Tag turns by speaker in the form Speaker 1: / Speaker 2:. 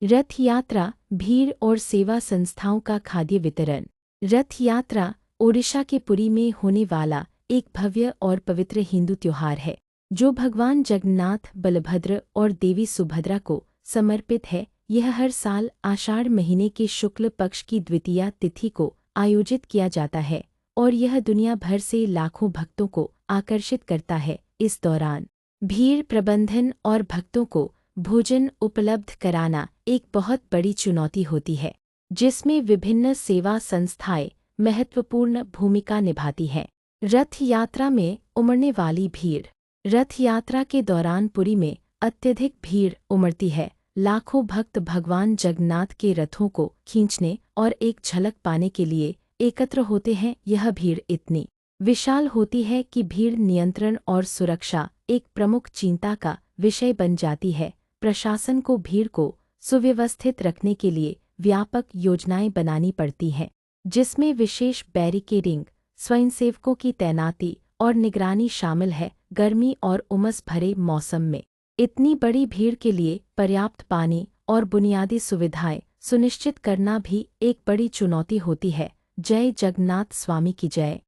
Speaker 1: रथ यात्रा, भीड़ और सेवा संस्थाओं का खाद्य वितरण। रथ यात्रा ओडिशा के पुरी में होने वाला एक भव्य और पवित्र हिंदू त्योहार है, जो भगवान जगन्नाथ, बलभद्र और देवी सुभद्रा को समर्पित है। यह हर साल आषाढ़ महीने के शुक्ल पक्ष की द्वितीया तिथि को आयोजित किया जाता है और यह दुनिया भर से लाखों भक्तों को आकर्षित करता है। इस दौरान भीड़ प्रबंधन और भक्तों को भोजन उपलब्ध कराना एक बहुत बड़ी चुनौती होती है, जिसमें विभिन्न सेवा संस्थाएं महत्वपूर्ण भूमिका निभाती हैं। रथ यात्रा में उमड़ने वाली भीड़। रथ यात्रा के दौरान पुरी में अत्यधिक भीड़ उमड़ती है। लाखों भक्त भगवान जगन्नाथ के रथों को खींचने और एक झलक पाने के लिए एकत्र होते हैं। यह भीड़ इतनी विशाल होती है कि भीड़ नियंत्रण और सुरक्षा एक प्रमुख चिंता का विषय बन जाती है। प्रशासन को भीड़ को सुव्यवस्थित रखने के लिए व्यापक योजनाएं बनानी पड़ती हैं, जिसमें विशेष बैरिकेडिंग, स्वयंसेवकों की तैनाती और निगरानी शामिल है। गर्मी और उमस भरे मौसम में इतनी बड़ी भीड़ के लिए पर्याप्त पानी और बुनियादी सुविधाएं सुनिश्चित करना भी एक बड़ी चुनौती होती है। जय जगन्नाथ स्वामी की जय।